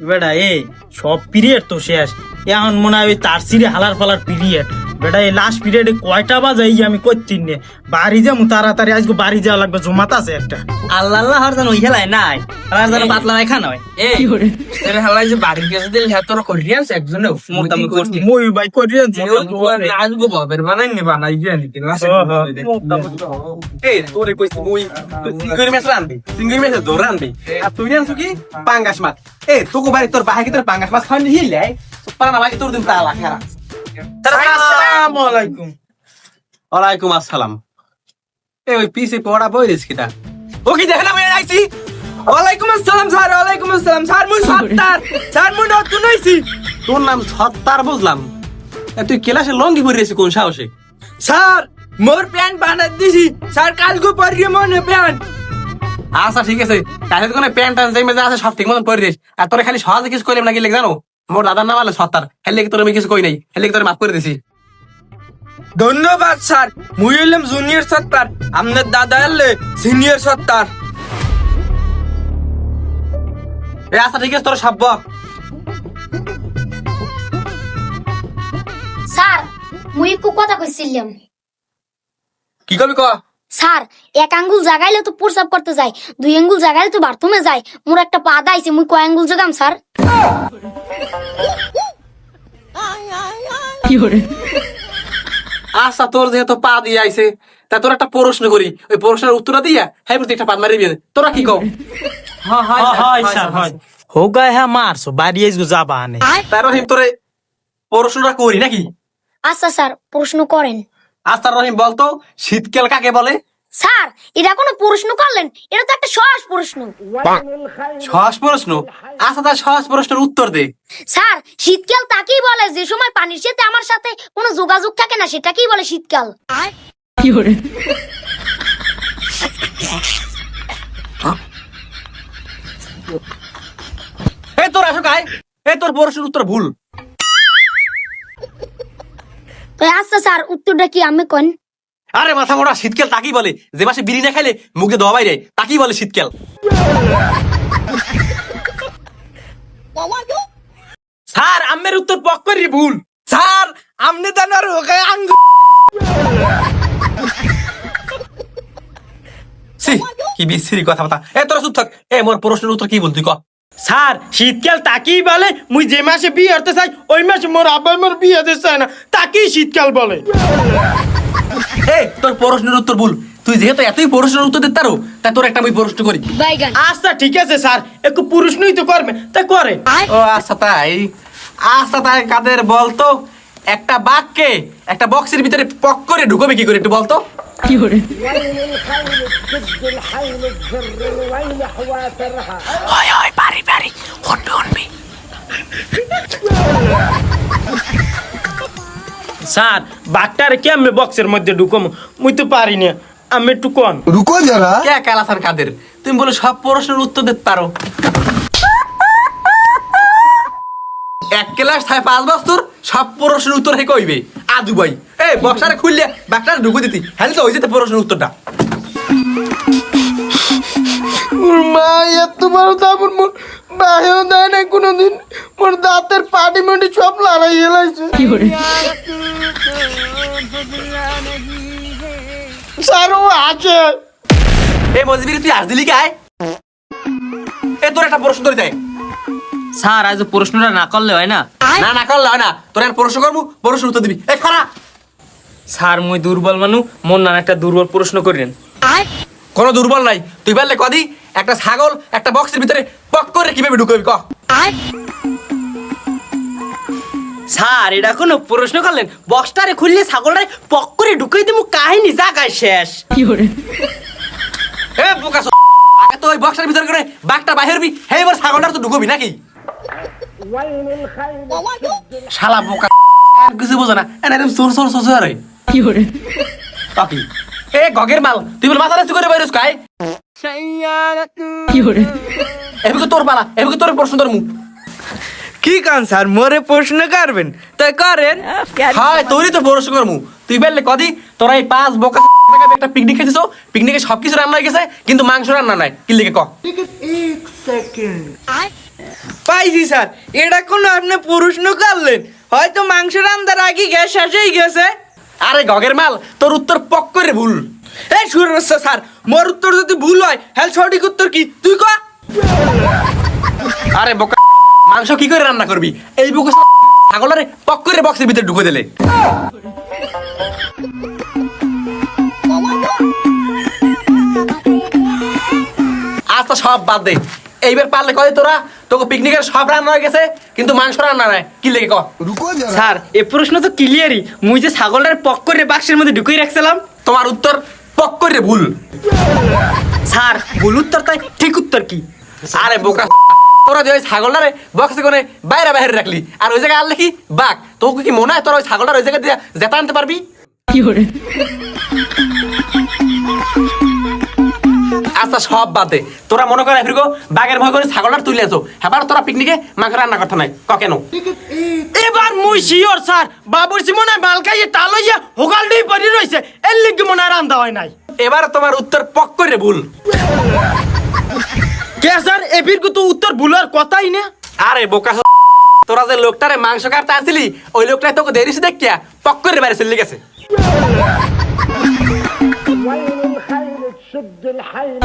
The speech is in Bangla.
বেটা এই সব পিরিয়ড তো শেষ, এখন মনে হয় ওই তার সিরে হালার ফালার পিরিয়ড। বেটা এই লাস্ট পিরিয়ডে কয়টা বাজে এই আমি করছি নে, বাড়ি যাবো তাড়াতাড়ি, আজকে বাড়ি যাওয়া লাগবে, জমাত আছে একটা। আল্লাহ আল্লাহ হার জানো ওই খেলায় নাই, আর জানো পাতলা নাই খানা হয়। এই তোর হালাই যে বাড়ি গেছে দিল হ্যাঁ তোর করিয়ান্স একজনে মোটামুটি করছি। মই ভাই করিয়েছি আজগো বাবের বানাইনি বানাই দিয়ে নিতে লাসে এই তোরে কইছি মুই তুই সিঙ্গুরি মাছ রানবি, সিঙ্গুরি মাছ ধরে রানবি, আর তুই রানছু কি পাঙ্গাস মাছ। এই তোকে বাড়ি তোর বাহাই কি তোর পাঙ্গাস মাছ খাওয়ানি হিলে পানা ভাই তোর দিন তালা খারা। আসসালামু আলাইকুম। ওয়ালাইকুম আসসালাম। এই ওই পিছে পড়া বই রেস কিটা ও কি দেখনা মই আইছি। ওয়ালাইকুম আসসালাম স্যার, ওয়ালাইকুম আসসালাম স্যার। মুই সত্তার স্যার, মুই নতুন হইছি তোর নাম সত্তার বুঝলাম, তুই ক্লাসে লঙ্গি পরে রেছি কোন সাহসে? স্যার। মোর প্যান্ট বানাই দিছি স্যার, কালকে পরিয়ে মনে প্যান্ট। আচ্ছা ঠিক আছে, কাছে তো কোনো প্যান্ট টান যাই মেজা আছে সব ঠিক মতন পরে রেস। আর তোরে খালি সহজে কিছু কইলাম নাকি লেখ জানো, মোর দাদার নাম আলে সত্তার, হেলে কি তোর আমি কিছু কই নাই, হেলে কি তোরে মাফ করে দিছি। ধন্যবাদ স্যার। মুই হইলাম জুনিয়র সত্তার, আপনার দাদা হলে সিনিয়র সত্তার। এই আচ্ছা ঠিক আছে তোর সব বক। স্যার মুই একটু কথা কইছিলাম। কি করবি ক? স্যার এক আঙ্গুল জাগাইলে তো প্রসাব করতে যায়, দুই আঙ্গুল জাগাইলে তো বাথরুমে যায়, মোর একটা পা দাইছে, মুই কয় আঙ্গুল জাগাম স্যার? আচ্ছা তোর যেহেতু পা দিয়ে আইছে, তা তোর একটা প্রশ্ন করি, ওই প্রশ্নের উত্তরটা দিয়া হ্যাঁ প্রতি একটা পাত মারিবি। তোরা কি কও? হয় স্যার হয়। হোক গায়ে হ্যাঁ মারছো, বাড়ি আজকে যাবা আনে। তাই রহিম তোরে প্রশ্নটা করি নাকি? আচ্ছা স্যার প্রশ্ন করেন। আচ্ছা রহিম বলতো শীতকাল কাকে বলে? স্যার এটা কোনো প্রশ্ন করলেন? এটা তো একটা সহজ প্রশ্ন। সহজ প্রশ্ন? আচ্ছা তার সহজ প্রশ্নের উত্তর দে। স্যার শীতকাল তাকেই বলে যে সময় পানির সাথে আমার সাথে কোনো যোগাযোগ থাকে না, সেটাকেই বলে শীতকাল। এই তোর আসো গায়, এই তোর প্রশ্নের উত্তর ভুল। তো আচ্ছা স্যার উত্তরটা কি আমি কোন? আরে মাথা মোটা, শীতকাল তাকেই বলে যে মাসে বিড়ি না খাইলে মুখে ধোয়া বাইরে, তাকেই বলে শীতকাল। স্যার আমের উত্তর পক্করি ভুল। স্যার আমনে জানার ওকে আঙ্গুল। ছি, কি বিশ্রী কথা বার্তা। এ তোরা চুপ থাক। এ মোর প্রশ্নের উত্তর কি বল তুই ক? স্যার শীতকাল তাকেই বলে, মুই যে মাসে বিয়ে হতে চাই ওই মাসে মোর আব্বা মোর বিয়ে হতে চায় না, তাকেই শীতকাল বলে। এই তোর প্রশ্নের উত্তর ভুল। তুই যেহেতু এতই প্রশ্নের উত্তর দিতে পারো, তাই তোর একটা আমি প্রশ্ন করি। আচ্ছা ঠিক আছে স্যার, একটু প্রশ্নই তো করবে, তাই করে। ও আচ্ছা তাই। আচ্ছা তাই কাদের বলতো একটা বাঘকে একটা বক্সের ভিতরে পক করে ঢুকবে কি করে একটু বলতো? হয় হয় পারি পারি হটবে হটবে। স্যার বাঘটারে কেমনে বক্সের মধ্যে ঢুকম, মুই তো পারি না, আমি একটু কোন। रुको जरा। কে কালাসান কাদের, তুমি বলে সব প্রশ্নের উত্তর দিতে পারো। এক ক্লাস থায় 5 বছর সব প্রশ্নের উত্তর হে কইবে আদু ভাই। এই বক্সারে খুললে বাঘটারে ঢুকে দিতি, হ্যাঁ তো ওই যেতে প্রশ্নের উত্তরটা। মোর মা এত বড় দাবুর মোর বাহেও দেয় না কোনোদিন, মোর দাঁতের পাটি মাটি সব লড়াই হেলাইছে। স্যার ও আছে। এই মজবিরি তুই আজ দিলি কায়? এ তোর একটা প্রশ্ন ধরে দেয়। স্যার আজ প্রশ্নটা না করলে হয় না? না না করলে হয় না, তোর একটা প্রশ্ন করবো, প্রশ্ন উত্তর দিবি। এই খারা স্যার মুই দুর্বল মানু, মন না একটা দুর্বল প্রশ্ন করেন। কোনো দুর্বল নাই, তুই বললে কদি একটা ছাগল একটা বক্সের ভিতরে পক করে কিভাবে ঢুকবি ক? স্যার এটা কোনো প্রশ্ন করলেন? বক্সটারে খুললে ছাগলটারে পক করে ঢুকাই দিমু, কাহিনী জায়গায় শেষ। এ বোকা আগে তো ওই বক্সের ভিতরে করে বাঘটা বাহির হবি, হে এবার ছাগলটা তো ঢুকবি নাকি? শালা বোকা আর কিছু বোঝো না, এরকম সোর সোর সোর রে কি এ গগের মাল, তুই বল মাথা রাস্তা করে বাইরে কাই এবারে তোর পালা, এবারে তোর প্রশ্ন তোর মুখ কি কান স্যার মোরে প্রশ্ন করবেন? তাই করেন। হাই তোরই তো প্রশ্ন করমু। তুই বললে কদি তোরা এই 5 বোকা একটা পিকনিক খেতেছো, পিকনিকে সবকিছু রান্না হয়ে গেছে কিন্তু মাংস রান্না নাই, কি লিখে ক? পাইছি স্যার, এটা কোনো আপনি প্রশ্ন করলেন? হয়তো মাংস রান্নার আগে গ্যাস শেষ হয়ে গেছে। আরে গগের মাল, তোর উত্তর পক করে ভুল। এই শুনুন স্যার, মোর উত্তর যদি ভুল হয় হ্যাঁ সঠিক উত্তর কি তুই ক? আরে বোকা, মাংস কি করে রান্না করবি? এই বুকু ছাগলের পক করে বক্সের ভিতরে ঢুকে দিলে। আচ্ছা সব বাদ দে, এইবার পারলে কয় তোরা তোকে পিকনিকের সব রান্না হয়ে গেছে কিন্তু মাংস রান্না নাই, কি লেগে ক? স্যার এই প্রশ্ন তো ক্লিয়ারই, মুই যে ছাগলটার পক করে বাক্সের মধ্যে ঢুকিয়ে রাখছিলাম। তোমার উত্তর পক করে ভুল। স্যার ভুল উত্তর তাই ঠিক উত্তর কি? আরে বোকা, তোরা যে ওই ছাগলটারে বক্সে করে বাইরে বাইরে রাখলি আর ওই জায়গায় আনলে কি বাঘ? তোকে কি মনে হয় তোরা ওই ছাগলটার ওই জায়গায় দিয়ে জেতা আনতে পারবি? আচ্ছা সব বাদে, তোরা মনে করে ফিরগো বাঘের ভয় করে ছাগলটা তুলে আছো, হ্যাঁ তোরা পিকনিকে মাংস রান্না করতে নাই ক কেন? এবার মুই শিওর স্যার, বাবুর্চি মনে হয় বালকাইয়ে টালইয়া হোগাল দিয়ে পড়ে রইছে, এর লিগে মনে হয় রান্দা হয় নাই। এবার তোমার উত্তর পক করে ভুল। কে স্যার এবির তো উত্তর ভুলার কথাই না। আরে বোকা, তোরা যে লোকটারে মাংস কাটতে আসছিলি ওই লোকটাই তোকে দেরিস দেখিয়া পক করে বাইরে চলে গেছে। الخيل تشد الحيل